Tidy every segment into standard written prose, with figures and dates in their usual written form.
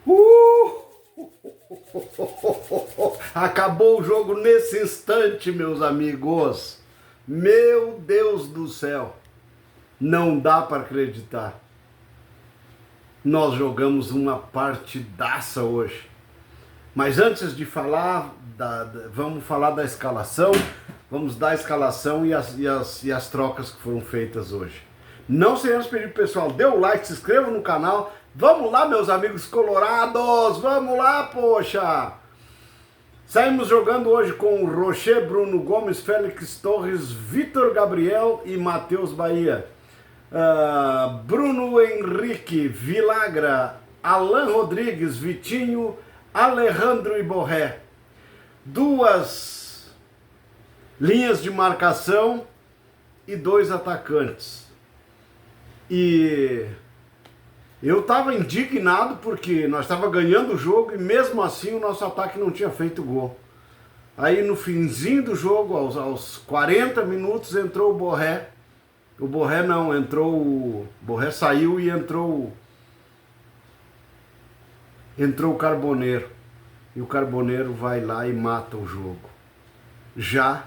Uh! Acabou o jogo nesse instante, meus amigos. Meu Deus do céu. Não dá para acreditar. Nós jogamos uma partidaça hoje. Mas antes de falar, vamos falar da escalação. Vamos dar a escalação e as trocas que foram feitas hoje. Não sem antes pedir pro pessoal, dê o like, se inscreva no canal. Vamos lá, meus amigos colorados, vamos lá, poxa! Saímos jogando hoje com Rocher, Bruno Gomes, Félix Torres, Vitor Gabriel e Matheus Bahia. Bruno Henrique, Vilagra, Alan Rodrigues, Vitinho, Alejandro e Borré. Duas linhas de marcação e dois atacantes. E eu estava indignado porque nós estávamos ganhando o jogo e mesmo assim o nosso ataque não tinha feito gol. Aí no finzinho do jogo, aos 40 minutos, entrou o Borré. O Borré não, entrou o Borré saiu e entrou o Carboneiro. E o Carboneiro vai lá e mata o jogo. Já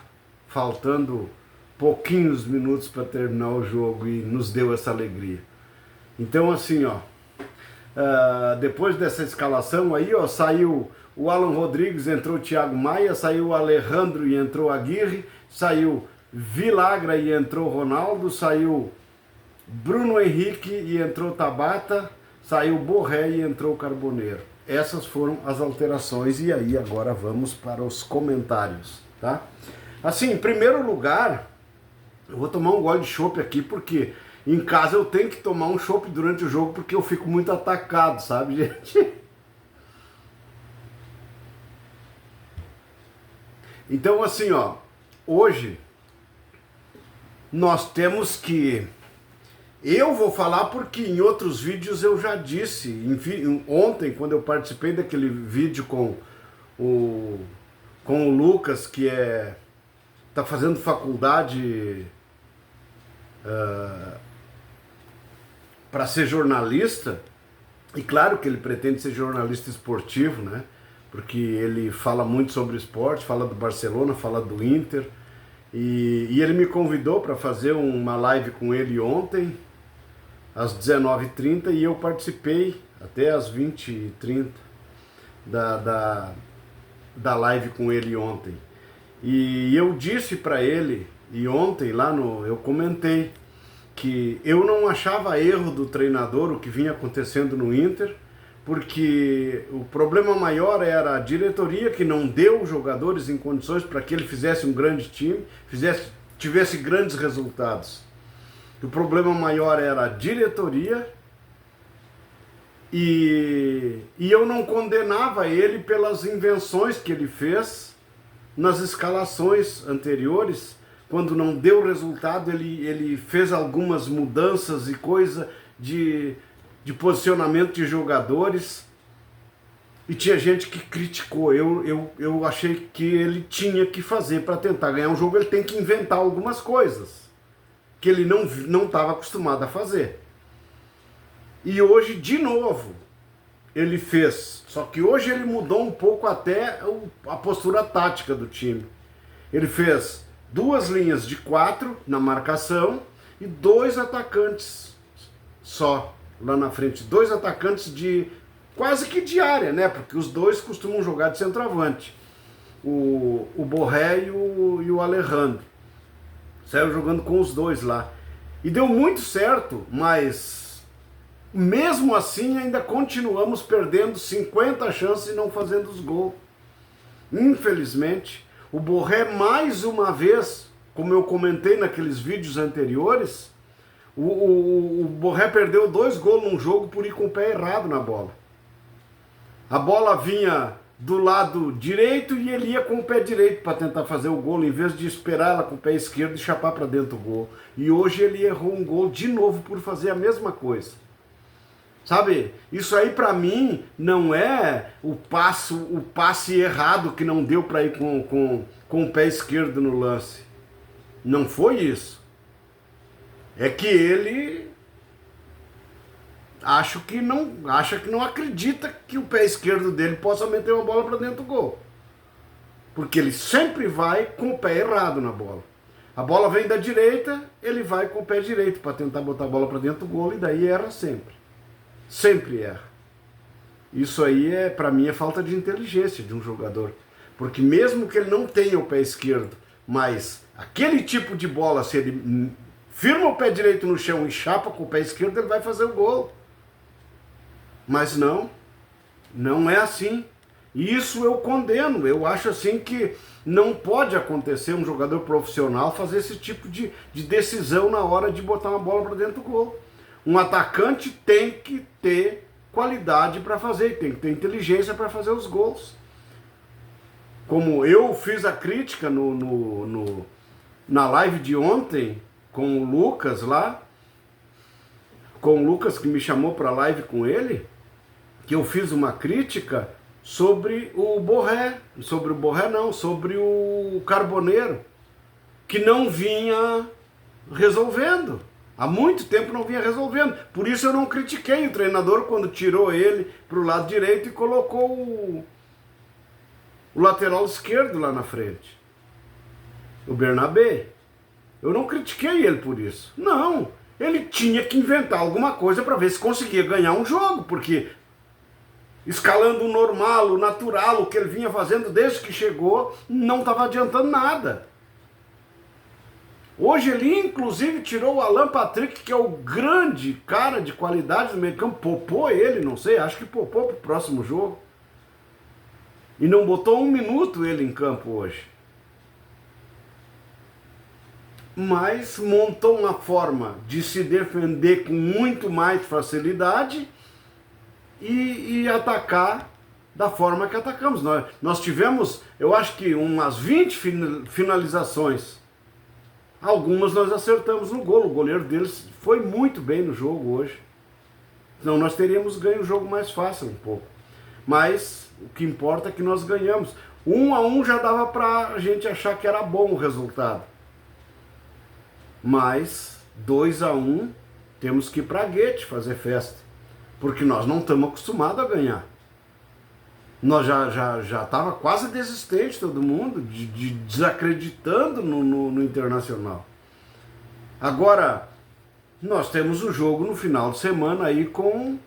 faltando pouquinhos minutos para terminar o jogo e nos deu essa alegria. Então assim, ó, depois dessa escalação aí, ó, saiu o Alan Rodrigues, entrou o Thiago Maia, saiu o Alejandro e entrou a Aguirre, saiu Vilagra e entrou Ronaldo, saiu Bruno Henrique e entrou Tabata, saiu Borré e entrou Carboneiro. Essas foram as alterações e aí agora vamos para os comentários, tá? Assim, em primeiro lugar, eu vou tomar um gole de chopp aqui porque em casa eu tenho que tomar um chopp durante o jogo porque eu fico muito atacado, sabe, gente? Então assim, ó, hoje nós temos que... Eu vou falar porque em outros vídeos eu já disse, ontem quando eu participei daquele vídeo com o Lucas, que tá fazendo faculdade para ser jornalista, e claro que ele pretende ser jornalista esportivo, né? Porque ele fala muito sobre esporte, fala do Barcelona, fala do Inter, e ele me convidou para fazer uma live com ele ontem, às 19h30, e eu participei até às 20h30 da live com ele ontem. E eu disse para ele, e ontem eu comentei, que eu não achava erro do treinador o que vinha acontecendo no Inter, porque o problema maior era a diretoria que não deu jogadores em condições para que ele fizesse um grande time, tivesse grandes resultados. O problema maior era a diretoria e eu não condenava ele pelas invenções que ele fez nas escalações anteriores. Quando não deu resultado, ele fez algumas mudanças e coisa de posicionamento de jogadores e tinha gente que criticou. Eu achei que ele tinha que fazer para tentar ganhar um jogo, ele tem que inventar algumas coisas que ele não estava acostumado a fazer. E hoje, de novo, ele fez. Só que hoje ele mudou um pouco até a postura tática do time. Ele fez 2 linhas de 4 na marcação e 2 atacantes só lá na frente. 2 atacantes de quase que de área, né? Porque os 2 costumam jogar de centroavante. O Borré e o Alejandro. Saiu jogando com os 2 lá. E deu muito certo, mas mesmo assim ainda continuamos perdendo 50 chances e não fazendo os gols. Infelizmente, o Borré mais uma vez, como eu comentei naqueles vídeos anteriores, o Borré perdeu 2 gols num jogo por ir com o pé errado na bola. A bola vinha do lado direito e ele ia com o pé direito para tentar fazer o gol, em vez de esperar ela com o pé esquerdo e chapar para dentro do gol. E hoje ele errou um gol de novo por fazer a mesma coisa. Sabe, isso aí para mim não é o passe errado que não deu para ir com o pé esquerdo no lance. Não foi isso. É que ele acha que não acredita que o pé esquerdo dele possa meter uma bola para dentro do gol. Porque ele sempre vai com o pé errado na bola. A bola vem da direita, ele vai com o pé direito para tentar botar a bola para dentro do gol e daí erra sempre. Sempre erra. Isso aí, para mim, é falta de inteligência de um jogador. Porque mesmo que ele não tenha o pé esquerdo, mas aquele tipo de bola, se ele firma o pé direito no chão e chapa com o pé esquerdo, ele vai fazer o gol. Mas não é assim. E isso eu condeno. Eu acho assim que não pode acontecer um jogador profissional fazer esse tipo de decisão na hora de botar uma bola para dentro do gol. Um atacante tem que ter qualidade para fazer, tem que ter inteligência para fazer os gols. Como eu fiz a crítica na live de ontem com o Lucas lá, com o Lucas que me chamou para a live com ele, que eu fiz uma crítica sobre o Carboneiro, que não vinha resolvendo. Há muito tempo não vinha resolvendo. Por isso eu não critiquei o treinador quando tirou ele para o lado direito e colocou o lateral esquerdo lá na frente. O Bernabé. Eu não critiquei ele por isso. Não. Ele tinha que inventar alguma coisa para ver se conseguia ganhar um jogo, porque escalando o normal, o natural, o que ele vinha fazendo desde que chegou, não estava adiantando nada. Hoje ele inclusive tirou o Alan Patrick, que é o grande cara de qualidade do meio campo, poupou ele, não sei, acho que poupou para o próximo jogo. E não botou um minuto ele em campo hoje. Mas montou uma forma de se defender com muito mais facilidade e atacar da forma que atacamos. Nós tivemos, eu acho que umas 20 finalizações. Algumas nós acertamos no gol. O goleiro deles foi muito bem no jogo hoje. Senão nós teríamos ganho o jogo mais fácil um pouco. Mas o que importa é que nós ganhamos. 1-1 já dava para a gente achar que era bom o resultado. Mas 2-1 temos que ir para Guete fazer festa. Porque nós não estamos acostumados a ganhar. Nós já estava quase desistente todo mundo, desacreditando no Internacional. Agora, nós temos o jogo no final de semana aí com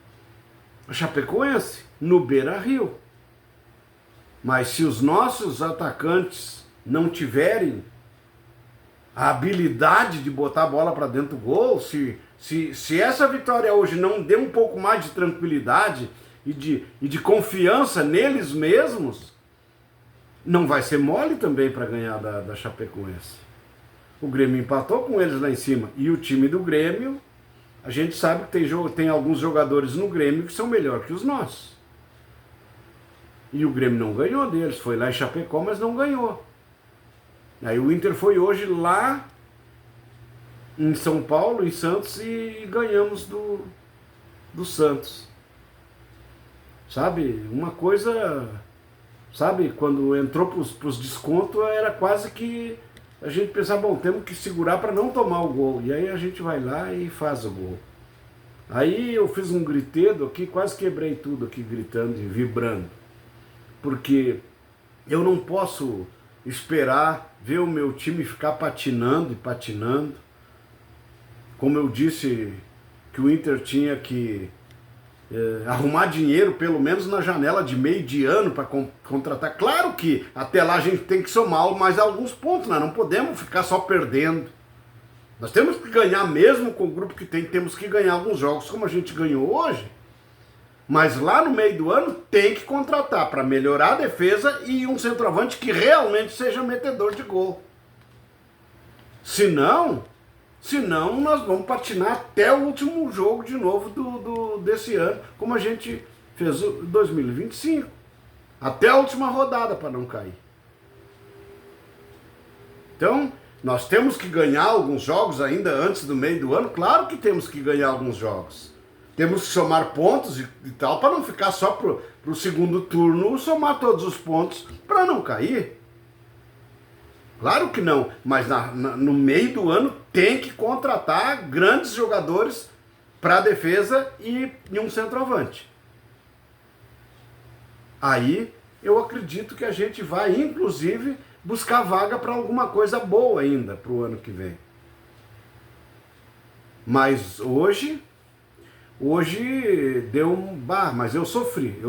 a Chapecoense, no Beira-Rio. Mas se os nossos atacantes não tiverem a habilidade de botar a bola para dentro do gol, se essa vitória hoje não der um pouco mais de tranquilidade e de confiança neles mesmos, não vai ser mole também para ganhar da Chapecoense. O Grêmio empatou com eles lá em cima. E o time do Grêmio, a gente sabe que tem alguns jogadores no Grêmio que são melhor que os nossos. E o Grêmio não ganhou deles. Foi lá em Chapecó, mas não ganhou. Aí o Inter foi hoje lá em São Paulo, em Santos, e ganhamos do Santos. Sabe, uma coisa, sabe, quando entrou para os descontos, era quase que a gente pensava, bom, temos que segurar para não tomar o gol. E aí a gente vai lá e faz o gol. Aí eu fiz um gritedo aqui, quase quebrei tudo aqui gritando e vibrando. Porque eu não posso esperar ver o meu time ficar patinando e patinando. Como eu disse que o Inter tinha que arrumar dinheiro, pelo menos na janela de meio de ano para contratar. Claro que até lá a gente tem que somar mais alguns pontos, nós não podemos ficar só perdendo. Nós temos que ganhar mesmo com o grupo que tem, temos que ganhar alguns jogos como a gente ganhou hoje. Mas lá no meio do ano tem que contratar para melhorar a defesa e um centroavante que realmente seja metedor de gol. Senão nós vamos patinar até o último jogo de novo desse ano, como a gente fez o 2025. Até a última rodada para não cair. Então, nós temos que ganhar alguns jogos ainda antes do meio do ano. Claro que temos que ganhar alguns jogos. Temos que somar pontos e tal, para não ficar só pro segundo turno, somar todos os pontos para não cair. Claro que não, mas no meio do ano tem que contratar grandes jogadores para a defesa e um centroavante. Aí eu acredito que a gente vai, inclusive, buscar vaga para alguma coisa boa ainda para o ano que vem. Mas hoje deu um... mas eu sofri.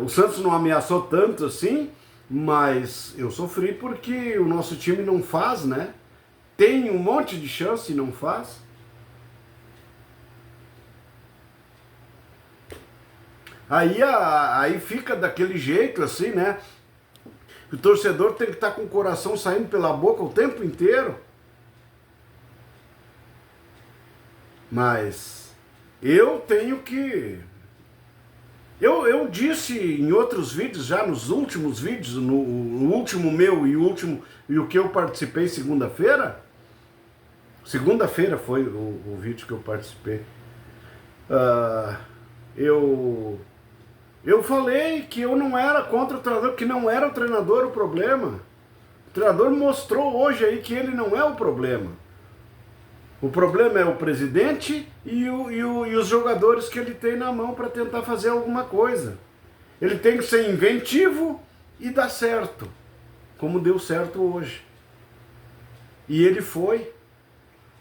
O Santos não ameaçou tanto assim, mas eu sofri porque o nosso time não faz, né? Tem um monte de chance e não faz. Aí fica daquele jeito assim, né? O torcedor tem que estar com o coração saindo pela boca o tempo inteiro. Mas eu tenho que... Eu disse em outros vídeos, já nos últimos vídeos, no último meu e o que eu participei segunda-feira. Segunda-feira foi o vídeo que eu participei. Eu falei que eu não era contra o treinador, que não era o treinador o problema. O treinador mostrou hoje aí que ele não é o problema. O problema é o presidente e os jogadores que ele tem na mão para tentar fazer alguma coisa. Ele tem que ser inventivo e dar certo, como deu certo hoje. E ele foi,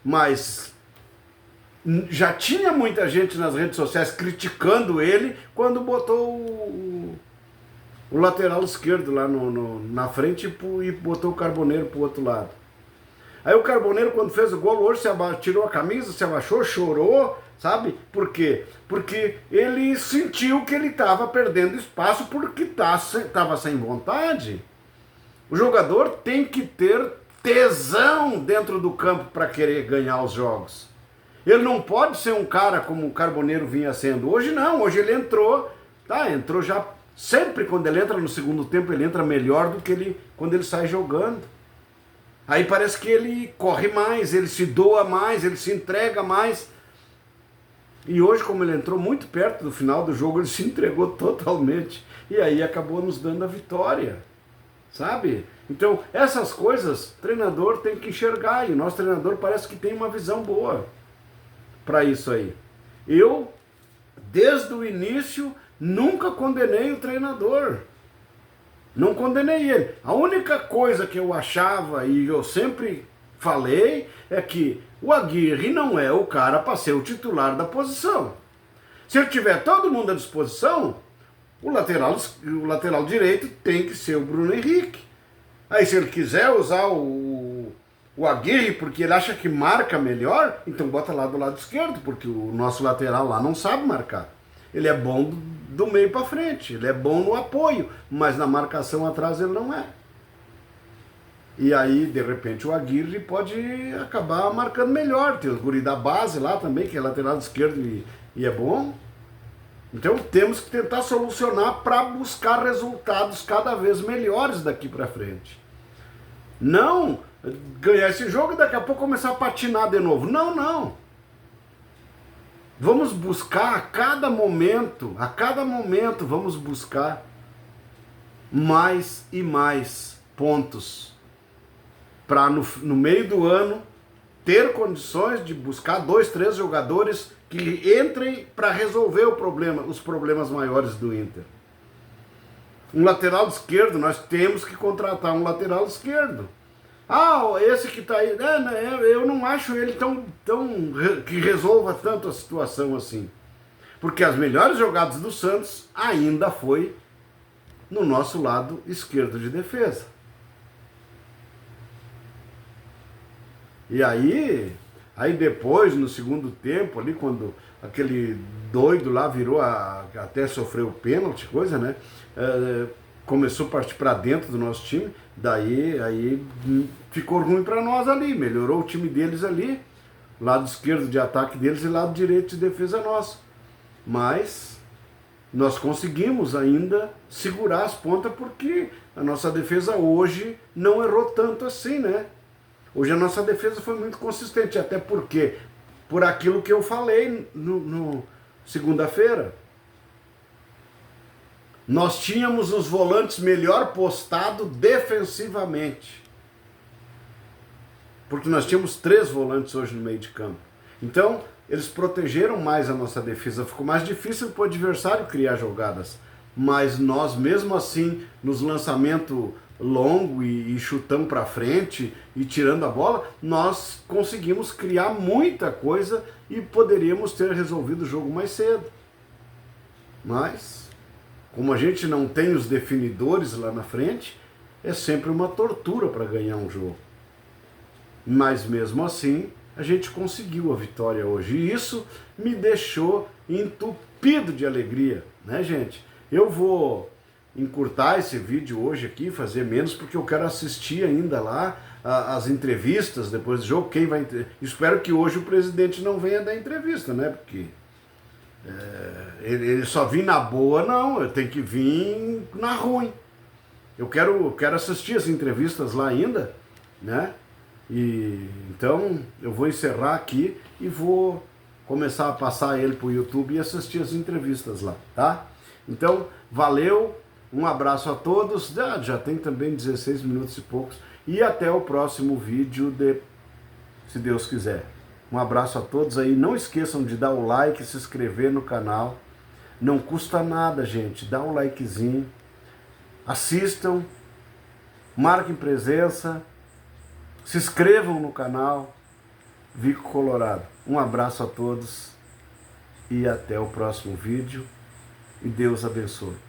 mas já tinha muita gente nas redes sociais criticando ele quando botou o lateral esquerdo lá na frente e botou o Carboneiro pro outro lado. Aí o Carboneiro, quando fez o gol hoje, tirou a camisa, se abaixou, chorou, sabe? Por quê? Porque ele sentiu que ele estava perdendo espaço porque estava sem vontade. O jogador tem que ter tesão dentro do campo para querer ganhar os jogos. Ele não pode ser um cara como o Carboneiro vinha sendo. Hoje não, hoje ele entrou já... Sempre quando ele entra no segundo tempo, ele entra melhor do que quando ele sai jogando. Aí parece que ele corre mais, ele se doa mais, ele se entrega mais. E hoje, como ele entrou muito perto do final do jogo, ele se entregou totalmente. E aí acabou nos dando a vitória, sabe? Então, essas coisas, o treinador tem que enxergar. E o nosso treinador parece que tem uma visão boa para isso aí. Eu, desde o início, nunca condenei o treinador. Não condenei ele. A única coisa que eu achava, e eu sempre falei, é que o Aguirre não é o cara para ser o titular da posição. Se ele tiver todo mundo à disposição, o lateral direito tem que ser o Bruno Henrique. Aí se ele quiser usar o Aguirre porque ele acha que marca melhor, então bota lá do lado esquerdo, porque o nosso lateral lá não sabe marcar. Ele é bom do meio para frente, ele é bom no apoio, mas na marcação atrás ele não é. E aí, de repente, o Aguirre pode acabar marcando melhor. Tem o guri da base lá também, que é lateral esquerdo e é bom. Então temos que tentar solucionar para buscar resultados cada vez melhores daqui para frente. Não ganhar esse jogo e daqui a pouco começar a patinar de novo. Não. Vamos buscar a cada momento vamos buscar mais e mais pontos para no meio do ano ter condições de buscar 2, 3 jogadores que entrem para resolver os problemas maiores do Inter. Um lateral esquerdo, nós temos que contratar um lateral esquerdo. Esse que está aí, eu não acho ele tão que resolva tanto a situação assim. Porque as melhores jogadas do Santos ainda foi no nosso lado esquerdo de defesa. E aí depois, no segundo tempo, ali quando aquele doido lá virou, até sofreu pênalti, coisa, né? Começou a partir para dentro do nosso time, aí ficou ruim para nós ali, melhorou o time deles ali, lado esquerdo de ataque deles e lado direito de defesa nosso. Mas nós conseguimos ainda segurar as pontas porque a nossa defesa hoje não errou tanto assim, né? Hoje a nossa defesa foi muito consistente, até porque, por aquilo que eu falei no segunda-feira, nós tínhamos os volantes melhor postados defensivamente. Porque nós tínhamos 3 volantes hoje no meio de campo. Então, eles protegeram mais a nossa defesa. Ficou mais difícil para o adversário criar jogadas. Mas nós, mesmo assim, nos lançamentos longo e chutando para frente e tirando a bola, nós conseguimos criar muita coisa e poderíamos ter resolvido o jogo mais cedo. Mas, como a gente não tem os definidores lá na frente, é sempre uma tortura para ganhar um jogo. Mas mesmo assim, a gente conseguiu a vitória hoje. E isso me deixou entupido de alegria, né, gente? Eu vou encurtar esse vídeo hoje aqui, fazer menos, porque eu quero assistir ainda lá as entrevistas depois do jogo. Quem vai espero que hoje o presidente não venha dar entrevista, né? Porque ele só vir na boa, não. Eu tenho que vir na ruim. Eu quero assistir as entrevistas lá ainda, né? E então eu vou encerrar aqui e vou começar a passar ele para o YouTube e assistir as entrevistas lá, tá? Então, valeu, um abraço a todos, já tem também 16 minutos e poucos, e até o próximo vídeo, se Deus quiser. Um abraço a todos aí, não esqueçam de dar o like, se inscrever no canal, não custa nada, gente, dá um likezinho, assistam, marquem presença, se inscrevam no canal, Vico Colorado. Um abraço a todos e até o próximo vídeo e Deus abençoe.